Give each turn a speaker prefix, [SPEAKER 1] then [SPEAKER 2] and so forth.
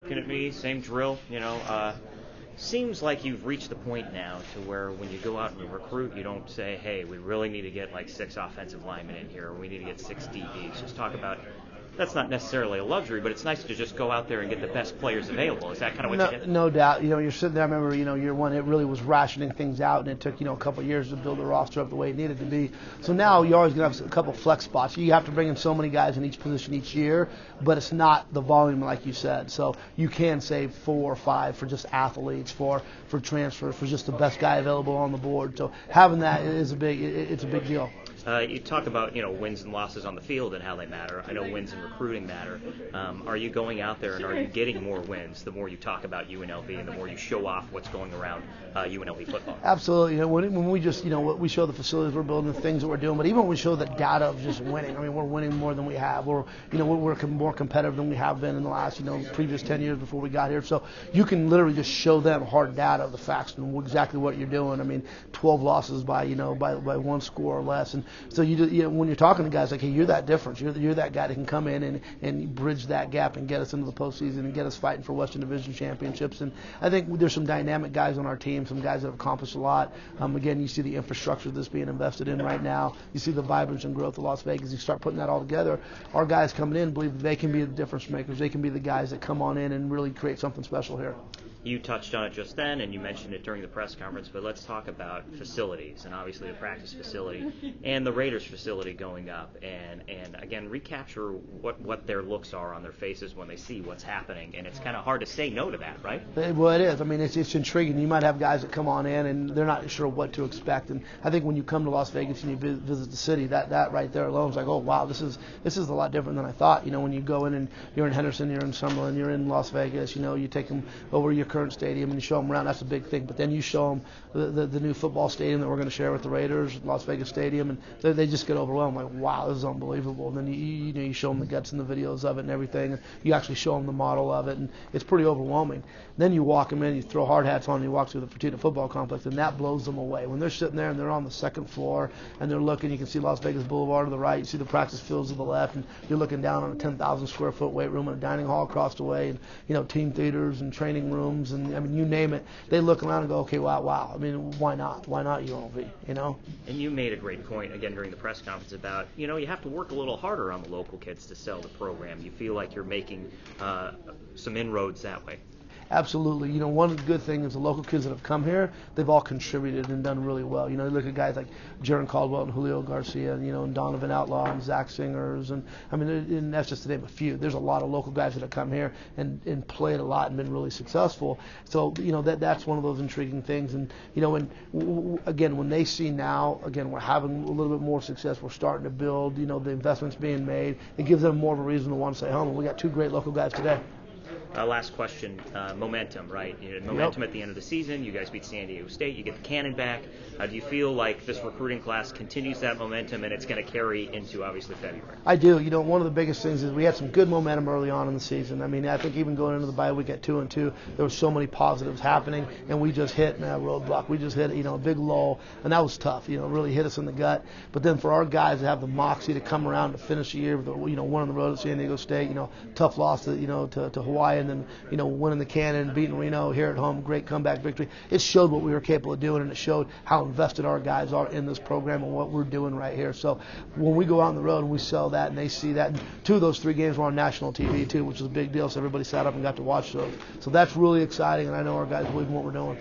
[SPEAKER 1] Looking at me, same drill, seems like you've reached the point now to where when you go out and recruit, you don't say, hey, we really need to get like 6 offensive linemen in here, or we need to get 6 DBs. Just talk about, that's not necessarily a luxury, but it's nice to just go out there and get the best players available. Is that kind of what you did?
[SPEAKER 2] No doubt. You're sitting there, I remember, year one, it really was rationing things out, and it took, a couple of years to build the roster up the way it needed to be. So now you're always going to have a couple flex spots. You have to bring in so many guys in each position each year, but it's not the volume like you said. So you can save 4 or 5 for just athletes, for transfers, for just the best guy available on the board. So having that is a big deal.
[SPEAKER 1] You talk about wins and losses on the field and how they matter. I know wins and recruiting matter. Are you going out there and are you getting more wins the more you talk about UNLV and the more you show off what's going around UNLV football?
[SPEAKER 2] Absolutely. When we just we show the facilities we're building, the things that we're doing, but even when we show the data of just winning, we're winning more than we have. We're more competitive than we have been in the last previous 10 years before we got here. So you can literally just show them hard data of the facts and exactly what you're doing. 12 losses by by 1 score or less, and so when you're talking to guys like, hey, you're that difference. You're that guy that can come in and bridge that gap and get us into the postseason and get us fighting for Western Division championships. And I think there's some dynamic guys on our team, some guys that have accomplished a lot. Again, you see the infrastructure that's being invested in right now. You see the vibrance and growth of Las Vegas. You start putting that all together. Our guys coming in believe they can be the difference makers. They can be the guys that come on in and really create something special here.
[SPEAKER 1] You touched on it just then, and you mentioned it during the press conference, but let's talk about facilities, and obviously the practice facility and the Raiders facility going up, and again, recapture what their looks are on their faces when they see what's happening, and it's kind of hard to say no to that, right?
[SPEAKER 2] Well, it is. It's intriguing. You might have guys that come on in, and they're not sure what to expect, and I think when you come to Las Vegas and you visit the city, that right there alone is like, oh, wow, this is a lot different than I thought. When you go in and you're in Henderson, you're in Summerlin, you're in Las Vegas, you take them over your current stadium and you show them around. That's a big thing. But then you show them the new football stadium that we're going to share with the Raiders, Las Vegas Stadium, and they just get overwhelmed. Like, wow, this is unbelievable. And then you show them the guts and the videos of it and everything. And you actually show them the model of it, and it's pretty overwhelming. Then you walk them in, you throw hard hats on, and you walk through the Fertitta football complex, and that blows them away. When they're sitting there and they're on the second floor and they're looking, you can see Las Vegas Boulevard to the right, you see the practice fields to the left, and you're looking down on a 10,000 square foot weight room and a dining hall across the way, and team theaters and training rooms, and you name it. They look around and go, okay, wow. Why not? Why not UNLV?
[SPEAKER 1] And you made a great point again during the press conference about you have to work a little harder on the local kids to sell the program. You feel like you're making some inroads that way.
[SPEAKER 2] Absolutely. One good thing is the local kids that have come here, they've all contributed and done really well. You look at guys like Jaron Caldwell and Julio Garcia, and Donovan Outlaw and Zach Singers, and that's just to name a few. There's a lot of local guys that have come here and played a lot and been really successful. So, that's one of those intriguing things. And, when they see now, we're having a little bit more success, we're starting to build, the investments being made, it gives them more of a reason to want to stay home. And we got 2 great local guys today.
[SPEAKER 1] Last question, momentum, right? You had momentum at the end of the season. You guys beat San Diego State. You get the cannon back. Do you feel like this recruiting class continues that momentum and it's going to carry into, obviously, February? I do.
[SPEAKER 2] One of the biggest things is we had some good momentum early on in the season. I think even going into the bye week at 2-2, there were so many positives happening, and we just hit a roadblock. We just hit, a big lull, and that was tough. Really hit us in the gut. But then for our guys to have the moxie to come around to finish the year with, one on the road at San Diego State, tough loss to Hawaii, and then, winning the Cannon, beating Reno here at home, great comeback victory. It showed what we were capable of doing, and it showed how invested our guys are in this program and what we're doing right here. So when we go out on the road and we sell that and they see that, and 2 of those 3 games were on national TV too, which was a big deal, so everybody sat up and got to watch those. So that's really exciting, and I know our guys believe in what we're doing.